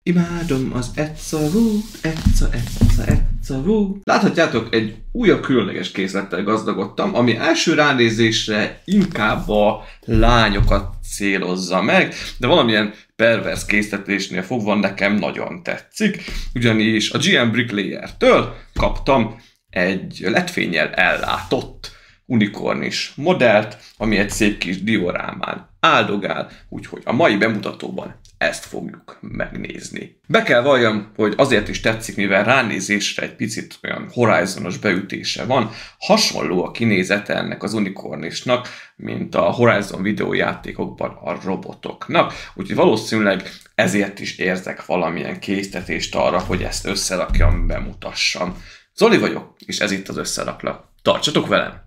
Imádom az egyszavút, egyszavút. Láthatjátok, egy újabb különleges készlettel gazdagodtam, ami első ránézésre inkább a lányokat célozza meg, de valamilyen pervers készletésnél fogva nekem nagyon tetszik, ugyanis a GM Bricklayer-től kaptam egy LED-fénnyel ellátott unikornis modellt, ami egy szép kis diorámán áldogál, úgyhogy a mai bemutatóban ezt fogjuk megnézni. Be kell valljam, hogy azért is tetszik, mivel ránézésre egy picit olyan Horizonos beütése van, hasonló a kinézete ennek az unikornisnak, mint a Horizon videójátékokban a robotoknak, úgyhogy valószínűleg ezért is érzek valamilyen késztetést arra, hogy ezt összerakjam, bemutassam. Zoli vagyok, és ez itt az Összeraklak. Tartsatok velem!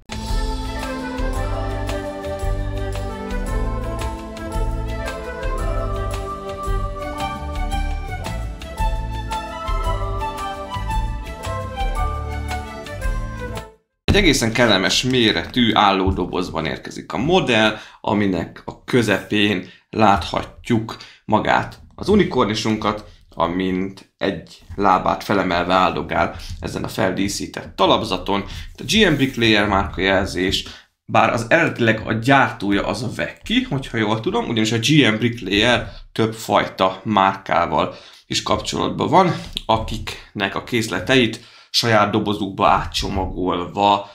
Egy egészen kellemes méretű állódobozban érkezik a modell, aminek a közepén láthatjuk magát az unikornisunkat, amint egy lábát felemelve áldogál ezen a feldíszített talapzaton. A GM Bricklayer márkajelzés, bár az eredetileg a gyártója az a Vecchi, hogyha jól tudom, ugyanis a GM Bricklayer több fajta márkával is kapcsolatban van, akiknek a készleteit saját dobozukba átcsomagolva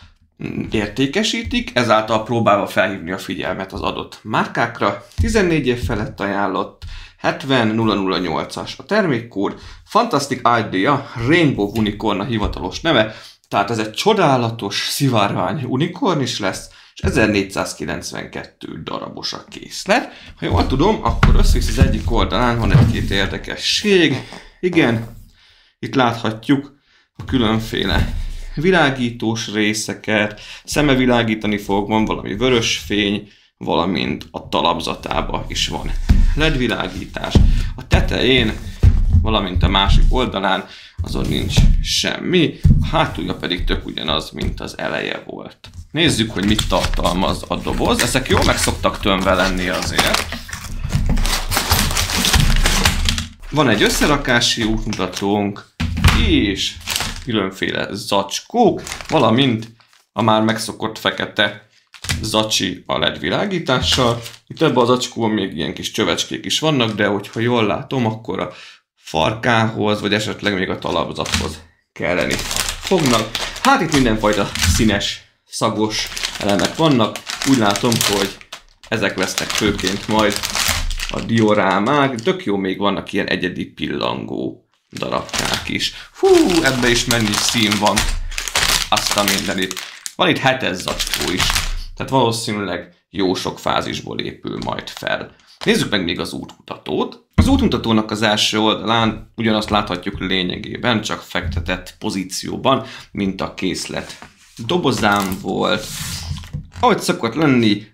értékesítik, ezáltal próbálva felhívni a figyelmet az adott márkákra. 14 év felett ajánlott, 70008-as a termékkód, Fantastic Idea, Rainbow Unicorn a hivatalos neve, tehát ez egy csodálatos, szivárvány unikornis lesz, és 1492 darabos a készlet. Ha jól tudom, akkor összvisz az egyik oldalán van egy-két érdekesség. Igen, itt láthatjuk a különféle világítós részeket, szeme világítani fog, van valami vörös fény, valamint a talapzatában is van LED világítás. A tetején, valamint a másik oldalán azon nincs semmi, a hátulja pedig tök ugyanaz, mint az eleje volt. Nézzük, hogy mit tartalmaz a doboz. Ezek jól meg szoktak tömve lenni azért. Van egy összerakási útmutatónk, és különféle zacskók, valamint a már megszokott fekete zacsi a LED világítással. Itt ebben a zacskóban még ilyen kis csövecskék is vannak, de hogyha jól látom, akkor a farkához, vagy esetleg még a talapzathoz kelleni fognak. Hát itt mindenfajta színes, szagos elemek vannak. Úgy látom, hogy ezek lesznek főként majd a diorámák. Tök jó, még vannak ilyen egyedi pillangó darabkák is. Hú, ebbe is mennyi szín van. Azt a mindenit. Van itt 7 zacskó is. Tehát valószínűleg jó sok fázisból épül majd fel. Nézzük meg még az útmutatót. Az útmutatónak az első oldalán ugyanazt láthatjuk lényegében, csak fektetett pozícióban, mint a készlet dobozán volt. Ahogy szokott lenni,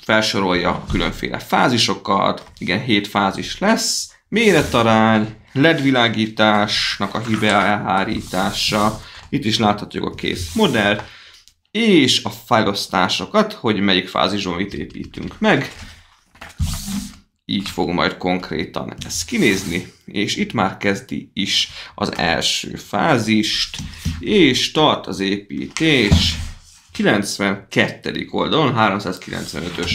felsorolja különféle fázisokat. Igen, 7 fázis lesz. Méretarány, LED világításnak a hibe elhárítása, itt is láthatjuk a kész modell, és a fájlosztásokat, hogy melyik fázisban mit építünk meg. Így fog majd konkrétan ez kinézni, és itt már kezdi is az első fázist, és tart az építés 92. oldalon, 395-ös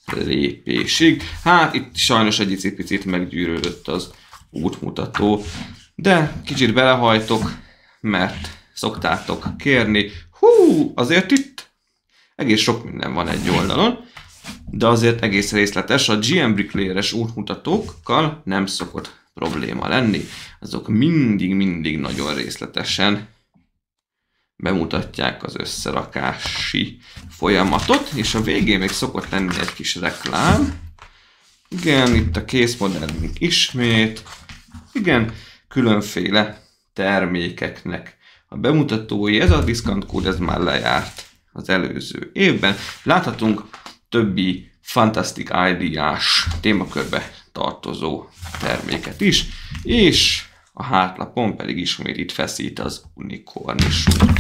lépésig. Hát itt sajnos egy picit meggyűrődött az útmutató, de kicsit belehajtok, mert szoktátok kérni. Hú, azért itt egész sok minden van egy oldalon, de azért egész részletes. A GM Bricklayer-es útmutatókkal nem szokott probléma lenni. Azok mindig nagyon részletesen bemutatják az összerakási folyamatot, és a végén még szokott lenni egy kis reklám. Igen, itt a készmodellünk ismét. Igen, különféle termékeknek a bemutatói. Ez a diszkantkód, ez már lejárt az előző évben. Láthatunk többi Fantastic Idea-s témakörbe tartozó terméket is, és a hátlapon pedig ismét itt feszít az unikornisunk.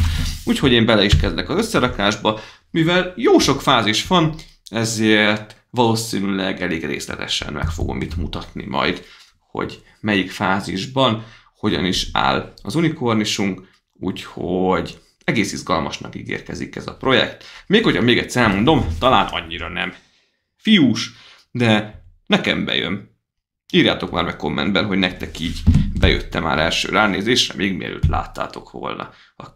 Úgyhogy én bele is kezdek az összerakásba, mivel jó sok fázis van, ezért valószínűleg elég részletesen meg fogom itt mutatni majd, hogy melyik fázisban hogyan is áll az unikornisunk, úgyhogy egész izgalmasnak ígérkezik ez a projekt. Még hogyha még egyszer elmondom, talán annyira nem fiús, de nekem bejön. Írjátok már meg kommentben, hogy nektek így bejött már első ránézésre, még mielőtt láttátok volna a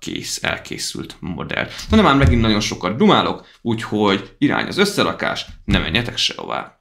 elkészült modell. Na, de már megint nagyon sokat dumálok, úgyhogy irány az összerakás, ne menjetek sehová.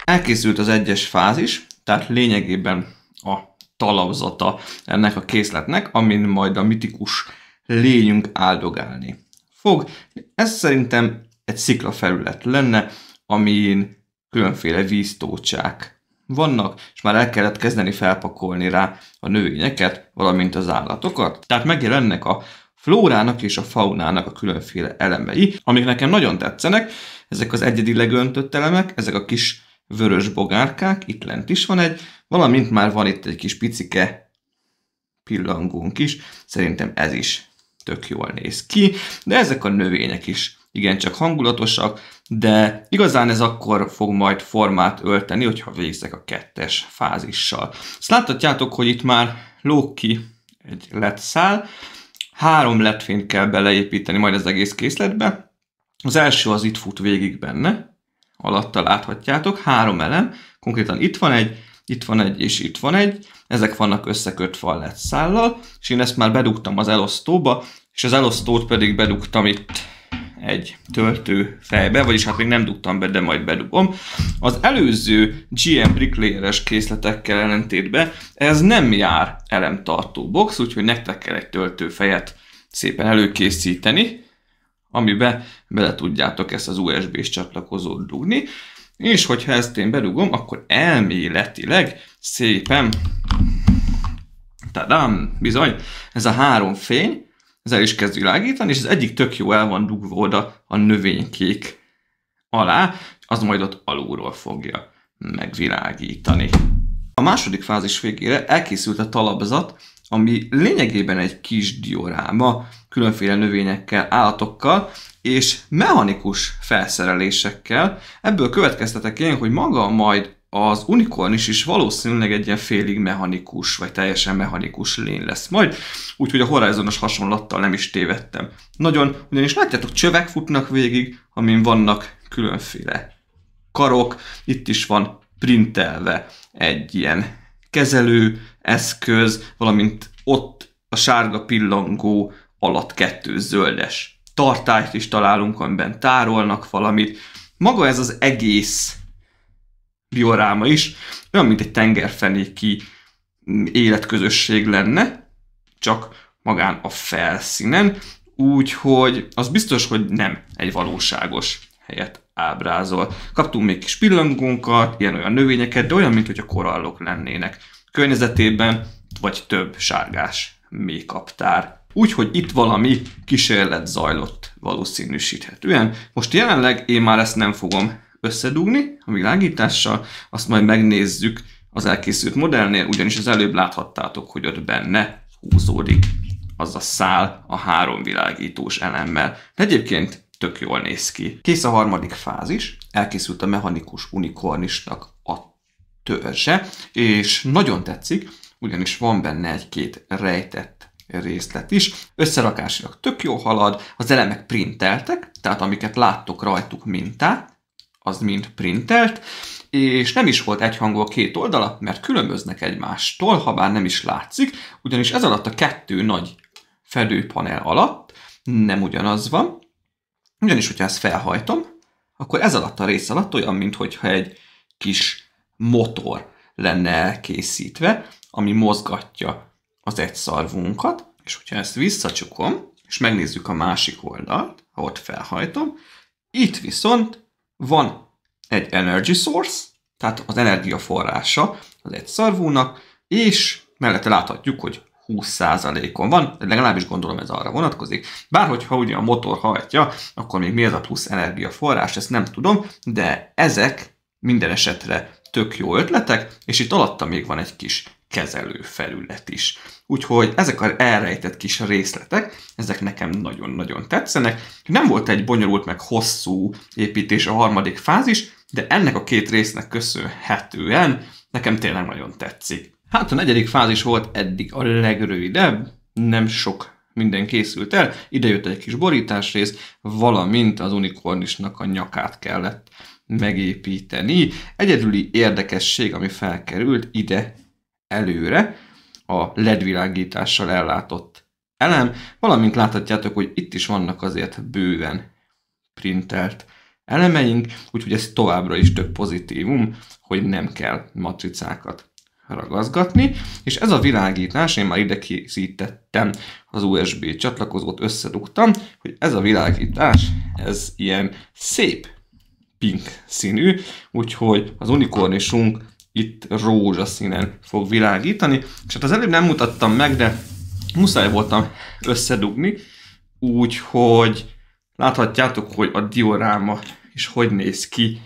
Elkészült az egyes fázis, tehát lényegében a talapzata ennek a készletnek, amin majd a mitikus lényünk áldogálni fog. Ez szerintem egy sziklafelület lenne, amin különféle víztócsák vannak, és már el kellett kezdeni felpakolni rá a növényeket, valamint az állatokat. Tehát megjelennek a flórának és a faunának a különféle elemei, amik nekem nagyon tetszenek. Ezek az egyedileg öntött elemek, ezek a kis vörös bogárkák, itt lent is van egy, valamint már van itt egy kis picike pillangónk is, szerintem ez is tök jól néz ki, de ezek a növények is igencsak hangulatosak, de igazán ez akkor fog majd formát ölteni, hogyha végzek a 2-es fázissal. Azt láthatjátok, hogy itt már lóg ki egy LED szál, 3 LED fényt kell beleépíteni majd az egész készletbe. Az első az itt fut végig benne, alatta láthatjátok, 3 elem, konkrétan itt van egy és itt van egy, ezek vannak összekötve a LED szállal, és én ezt már bedugtam az elosztóba, és az elosztót pedig bedugtam itt egy töltő fejbe, vagyis hát még nem dugtam be, de majd bedugom. Az előző GM Bricklayer-es készletekkel ellentétben ez nem jár elemtartó box, úgyhogy nektek kell egy töltőfejet szépen előkészíteni, amibe bele tudjátok ezt az USB-s csatlakozót dugni, és hogyha ezt én bedugom, akkor elméletileg szépen, tadám, bizony, ez a 3 fény, ez el is kezd világítani, és az egyik tök jó el van dugva oda a növénykék alá, az majd ott alulról fogja megvilágítani. A második fázis végére elkészült a talapzat, ami lényegében egy kis dioráma, különféle növényekkel, állatokkal és mechanikus felszerelésekkel. Ebből következtetek én, hogy maga majd az unikornis is valószínűleg egy ilyen félig mechanikus, vagy teljesen mechanikus lény lesz majd, úgyhogy a Horizonos hasonlattal nem is tévedtem. Nagyon, ugyanis látjátok, csövek futnak végig, amin vannak különféle karok, itt is van printelve egy ilyen kezelő eszköz, valamint ott a sárga pillangó alatt 2 zöldes tartályt is találunk, amiben tárolnak valamit. Maga ez az egész dioráma is olyan, mint egy tengerfenéki életközösség lenne, csak magán a felszínen, úgyhogy az biztos, hogy nem egy valóságos helyet ábrázol. Kaptunk még kis pillangónkat, ilyen-olyan növényeket, de olyan, mintha korallok lennének környezetében, vagy több sárgás mékaptár. Úgyhogy itt valami kísérlet zajlott valószínűsíthetően. Most jelenleg én már ezt nem fogom összedugni a világítással, azt majd megnézzük az elkészült modellnél, ugyanis az előbb láthattátok, hogy ott benne húzódik az a szál a 3 világítós elemmel. De egyébként tök jól néz ki. Kész a harmadik fázis, elkészült a mechanikus unikornisnak a törzse, és nagyon tetszik, ugyanis van benne 1-2 rejtett részlet is. Összerakásilag tök jó halad, az elemek printeltek, tehát amiket láttok rajtuk mintát, az mind printelt, és nem is volt egyhangú a 2 oldala, mert különböznek egymástól, ha bár nem is látszik, ugyanis ez alatt a 2 nagy fedőpanel alatt nem ugyanaz van, ugyanis, hogyha ezt felhajtom, akkor ez alatt a rész alatt olyan, mintha egy kis motor lenne elkészítve, ami mozgatja az egyszarvunkat, és hogyha ezt visszacsukom, és megnézzük a másik oldalt, ha ott felhajtom, itt viszont van egy energy source, tehát az energiaforrása az egyszarvúnak, és mellette láthatjuk, hogy 20%-on van, legalábbis gondolom ez arra vonatkozik. Bár hogyha ugye a motor hajtja, akkor még mi ez a plusz energiaforrás, ezt nem tudom, de ezek minden esetre tök jó ötletek, és itt alatta még van egy kis kezelőfelület is. Úgyhogy ezek az elrejtett kis részletek, ezek nekem nagyon-nagyon tetszenek. Nem volt egy bonyolult meg hosszú építés a harmadik fázis, de ennek a két résznek köszönhetően nekem tényleg nagyon tetszik. Hát a negyedik fázis volt eddig a legrövidebb, nem sok minden készült el, ide jött egy kis borításrész, valamint az unikornisnak a nyakát kellett megépíteni. Egyedüli érdekesség, ami felkerült ide előre, a LED világítással ellátott elem, valamint láthatjátok, hogy itt is vannak azért bőven printelt elemeink, úgyhogy ez továbbra is tök pozitívum, hogy nem kell matricákat ragaszgatni, és ez a világítás, én már ide készítettem az USB csatlakozót, összedugtam, hogy ez a világítás, ez ilyen szép pink színű, úgyhogy az unikornisunk itt rózsaszínen fog világítani, és hát az előbb nem mutattam meg, de muszáj voltam összedugni, úgyhogy láthatjátok, hogy a dioráma is hogy néz ki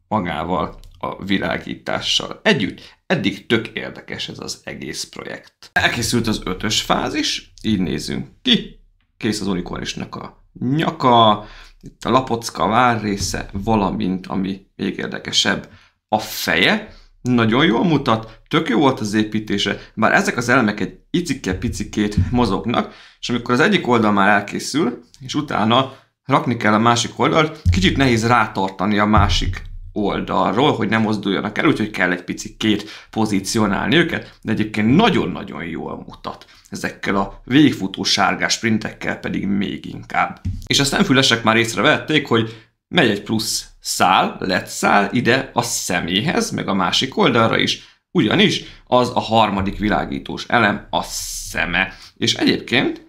magával a világítással együtt. Eddig tök érdekes ez az egész projekt. Elkészült az 5-ös fázis, így nézünk ki. Kész az unikornisnak a nyaka, itt a lapocka várrésze, valamint, ami még érdekesebb, a feje. Nagyon jól mutat, tök jó volt az építése, bár ezek az elemek egy icike-picikét mozognak, és amikor az egyik oldal már elkészül, és utána rakni kell a másik oldalt, kicsit nehéz rátartani a másik oldalról, hogy ne mozduljanak el, úgyhogy kell egy picikét pozícionálni őket, de egyébként nagyon-nagyon jól mutat. Ezekkel a végigfutó sárgás printekkel pedig még inkább. És a szemfülesek már észrevették, hogy megy egy plusz szál, LED szál ide a szeméhez, meg a másik oldalra is, ugyanis az a harmadik világítós elem a szeme. És egyébként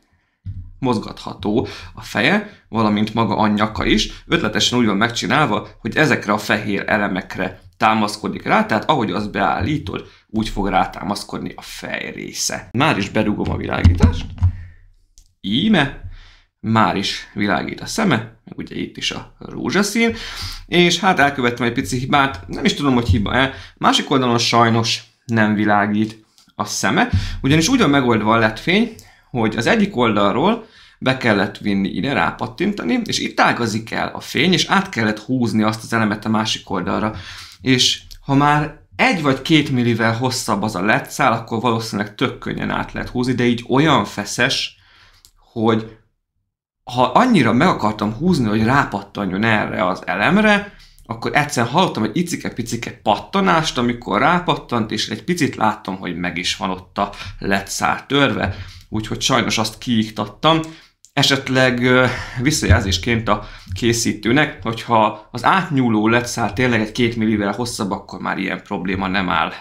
mozgatható a feje, valamint maga a nyaka is, ötletesen úgy van megcsinálva, hogy ezekre a fehér elemekre támaszkodik rá, tehát ahogy azt beállítod, úgy fog rátámaszkodni a fejrésze. Már is bedugom a világítást. Íme. Már is világít a szeme, meg ugye itt is a rózsaszín, és hát elkövettem egy pici hibát, nem is tudom, hogy hiba-e, másik oldalon sajnos nem világít a szeme, ugyanis úgy van megoldva a LED fény, hogy az egyik oldalról be kellett vinni ide, rápattintani, és itt ágazik el a fény, és át kellett húzni azt az elemet a másik oldalra. És ha már 1 vagy 2 millivel hosszabb az a LED szál, akkor valószínűleg tök könnyen át lehet húzni, de így olyan feszes, hogy ha annyira meg akartam húzni, hogy rápattanjon erre az elemre, akkor egyszerűen hallottam egy icike-picike pattanást, amikor rápattant, és egy picit láttam, hogy meg is van ott a LED szál törve, úgyhogy sajnos azt kiiktattam. Esetleg visszajelzésként a készítőnek, hogyha az átnyúló LED szál tényleg egy 2 millivel hosszabb, akkor már ilyen probléma nem áll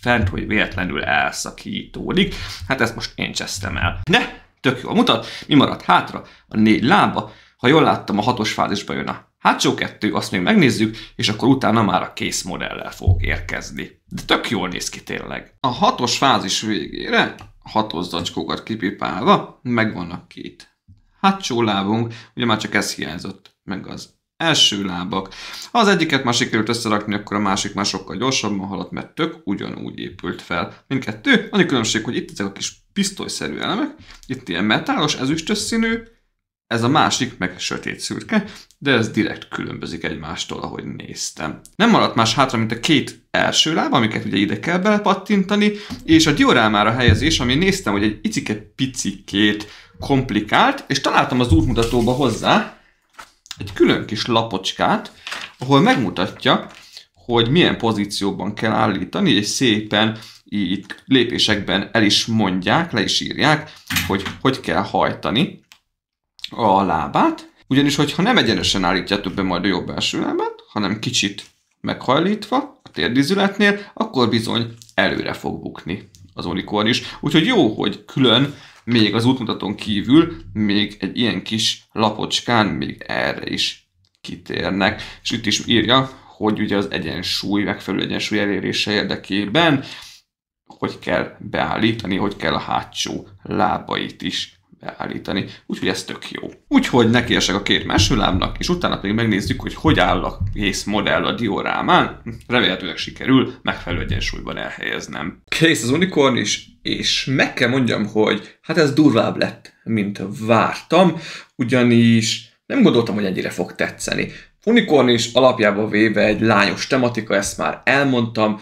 fent, hogy véletlenül elszakítódik. Hát ezt most én csesztem el. De tök jól mutat. Mi maradt hátra? A 4 lába. Ha jól láttam, a 6-os fázisba jön a hátsó 2, azt még megnézzük, és akkor utána már a kész modellel fog érkezni. De tök jól néz ki tényleg. A 6-os fázis végére 6-os zacskókat kipipálva megvan a 2 hátsó lábunk, ugye már csak ez hiányzott, meg az első lábak. Ha az egyiket már sikerült összerakni, akkor a másik már sokkal gyorsabban haladt, mert tök ugyanúgy épült fel. Mindkettő, annyi különbség, hogy itt ezek a kis pisztolyszerű elemek, itt ilyen metálos, ezüstös színű, ez a másik meg sötét szürke, de ez direkt különbözik egymástól, ahogy néztem. Nem maradt más hátra, mint a 2 első láb, amiket ugye ide kell belepattintani, és a diorámára helyezés, ami néztem, hogy egy icike-picikét komplikált, és találtam az útmutatóba hozzá egy külön kis lapocskát, ahol megmutatja, hogy milyen pozícióban kell állítani, és szépen itt lépésekben el is mondják, le is írják, hogy hogy kell hajtani a lábát. Ugyanis, hogyha nem egyenesen állítjátok be majd a jobb első lábát, hanem kicsit meghajlítva a térdizületnél, akkor bizony előre fog bukni az unikornis. Úgyhogy jó, hogy külön még az útmutatón kívül még egy ilyen kis lapocskán még erre is kitérnek. És itt is írja, hogy ugye az egyensúly, megfelelő egyensúly elérése érdekében hogy kell beállítani, hogy kell a hátsó lábait is beállítani. Úgyhogy ez tök jó. Úgyhogy nekiesek a 2 első lábnak, és utána pedig megnézzük, hogy hogy áll a kész modell a diorámán. Remélhetőleg sikerül megfelelő egyensúlyban elhelyeznem. Kész az unikornis, és meg kell mondjam, hogy hát ez durvább lett, mint vártam, ugyanis nem gondoltam, hogy ennyire fog tetszeni. Unikornis alapjában véve egy lányos tematika, ezt már elmondtam.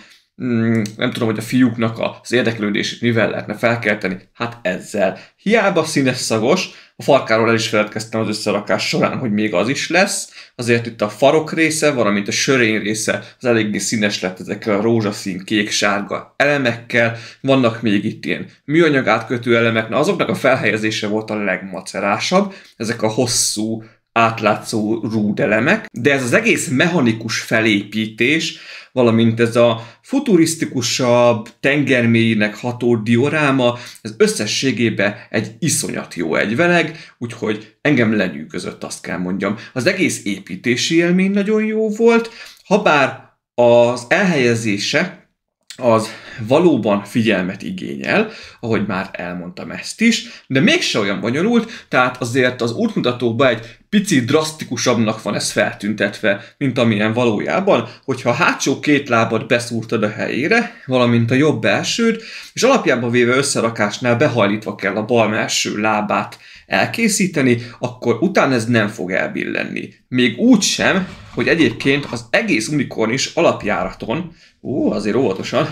Nem tudom, hogy a fiúknak az érdeklődését mivel lehetne felkelteni. Hát ezzel. Hiába színes szagos, a farkáról el is feledkeztem az összerakás során, hogy még az is lesz. Azért itt a farok része, valamint a sörény része az eléggé színes lett ezekkel a rózsaszín, kék-sárga elemekkel. Vannak még itt ilyen műanyag átkötő elemek, na azoknak a felhelyezése volt a legmacerásabb. Ezek a hosszú, átlátszó rúdelemek, de ez az egész mechanikus felépítés, valamint ez a futurisztikusabb, tengermélynek ható dioráma, ez összességében egy iszonyat jó egyveleg, úgyhogy engem lenyűgözött, azt kell mondjam. Az egész építési élmény nagyon jó volt, habár az elhelyezése az valóban figyelmet igényel, ahogy már elmondtam ezt is, de mégse olyan bonyolult, tehát azért az útmutatóban egy pici drasztikusabbnak van ez feltüntetve, mint amilyen valójában, hogyha a hátsó két lábad beszúrtad a helyére, valamint a jobb elsőd, és alapjában véve összerakásnál behajlítva kell a bal első lábát elkészíteni, akkor utána ez nem fog elbillenni. Még úgy sem, hogy egyébként az egész unikornis alapjáraton, azért óvatosan,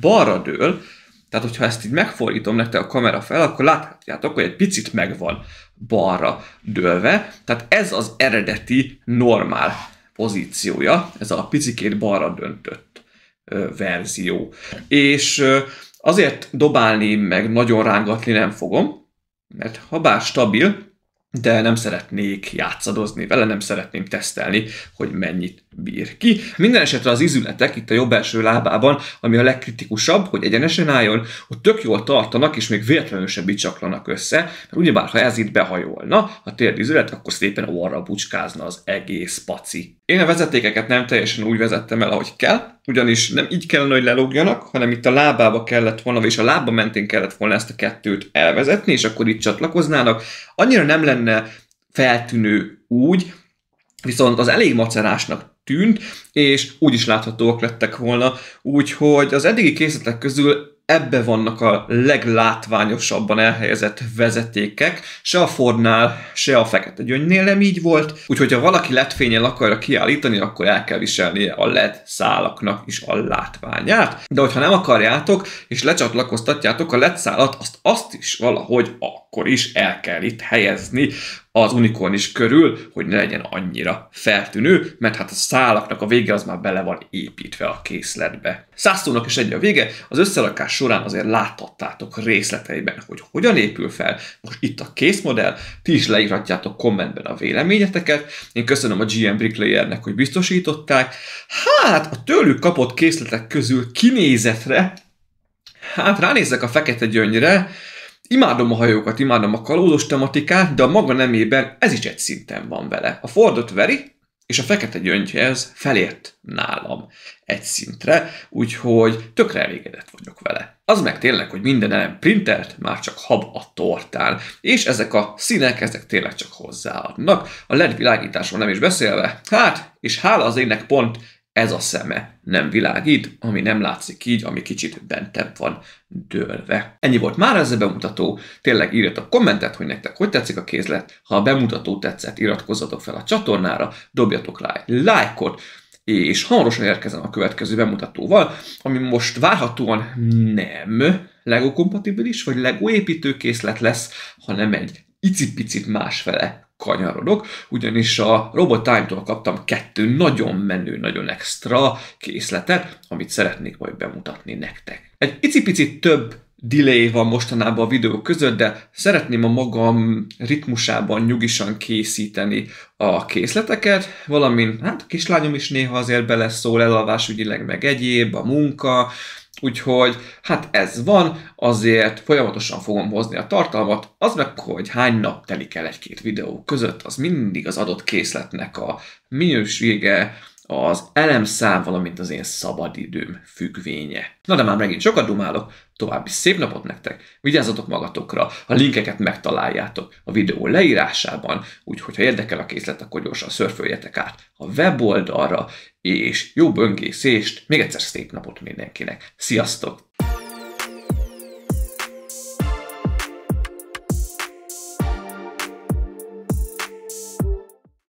balra dől, tehát hogyha ezt így megfordítom nektek a kamera fel, akkor láthatjátok, hogy egy picit meg van balra dőlve, tehát ez az eredeti normál pozíciója, ez a picikét balra döntött verzió. És azért dobálni meg nagyon rángatni nem fogom, mert habár stabil, de nem szeretnék játszadozni vele, nem szeretném tesztelni, hogy mennyit bír ki. Minden esetre az izületek itt a jobb első lábában, ami a legkritikusabb, hogy egyenesen álljon, ott tök jól tartanak, és még véletlenül sem bicsaklanak össze, mert ugyebár ha ez itt behajolna, a térdizület, akkor szépen orra bucskázna az egész paci. Én a vezetékeket nem teljesen úgy vezettem el, ahogy kell, ugyanis nem így kellene, hogy lelógjanak, hanem itt a lábába kellett volna, és a lába mentén kellett volna ezt a kettőt elvezetni, és akkor itt csatlakoznának. Annyira nem lenne feltűnő úgy, viszont az elég macerásnak tűnt, és úgy is láthatóak lettek volna, úgyhogy az eddigi készletek közül ebbe vannak a leglátványosabban elhelyezett vezetékek, se a Fordnál, se a Fekete Gyöngynél nem így volt, úgyhogy ha valaki LED-fénnyel akarja kiállítani, akkor el kell viselnie a LED szálaknak is a látványát. De hogyha nem akarjátok, és lecsatlakoztatjátok a LED szálat, azt is valahogy akkor is el kell itt helyezni az unikornis körül, hogy ne legyen annyira feltűnő, mert hát a szálaknak a vége az már bele van építve a készletbe. 100 szónak is egy a vége, az összerakás során azért láthattátok részleteiben, hogy hogyan épül fel. Most itt a készmodell, ti is leírhatjátok kommentben a véleményeteket. Én köszönöm a GM Bricklayernek, hogy biztosították. Hát a tőlük kapott készletek közül kinézetre, hát ránézek a Fekete Gyöngyre. Imádom a hajókat, imádom a kalózos tematikát, de a maga nemében ez is egy szinten van vele. A Fordot veri, és a Fekete Gyöngyhez felért nálam egy szintre, úgyhogy tökre elégedett vagyok vele. Az meg tényleg, hogy minden elem printelt, már csak hab a tortán, és ezek a színek, ezek tényleg csak hozzáadnak. A LED világításról nem is beszélve, hát, és hála az énnek pont ez a szeme nem világít, ami nem látszik így, ami kicsit bentebb van dőlve. Ennyi volt már ez a bemutató. Tényleg írjatok kommentet, hogy nektek hogy tetszik a kézlet. Ha a bemutató tetszett, iratkozzatok fel a csatornára, dobjatok rá egy lájkot, és hamarosan érkezem a következő bemutatóval, ami most várhatóan nem Lego kompatibilis, vagy Lego építőkészlet lesz, hanem egy icipicit másfele kanyarodok, ugyanis a Robot Time-tól kaptam 2 nagyon menő, nagyon extra készletet, amit szeretnék majd bemutatni nektek. Egy icipicit több delay van mostanában a videók között, de szeretném a magam ritmusában nyugisan készíteni a készleteket, valamint hát a kislányom is néha azért beleszól elalvásügyileg, meg egyéb, a munka, úgyhogy hát ez van, azért folyamatosan fogom hozni a tartalmat, az meg, hogy hány nap telik el egy-két videó között, az mindig az adott készletnek a minősége, az elemszám, valamint az én szabadidőm függvénye. Na de már megint sokat dumálok, további szép napot nektek, vigyázzatok magatokra, a linkeket megtaláljátok a videó leírásában, úgyhogy ha érdekel a készlet, akkor gyorsan szörföljetek át a weboldalra, és jó böngészést, még egyszer szép napot mindenkinek. Sziasztok!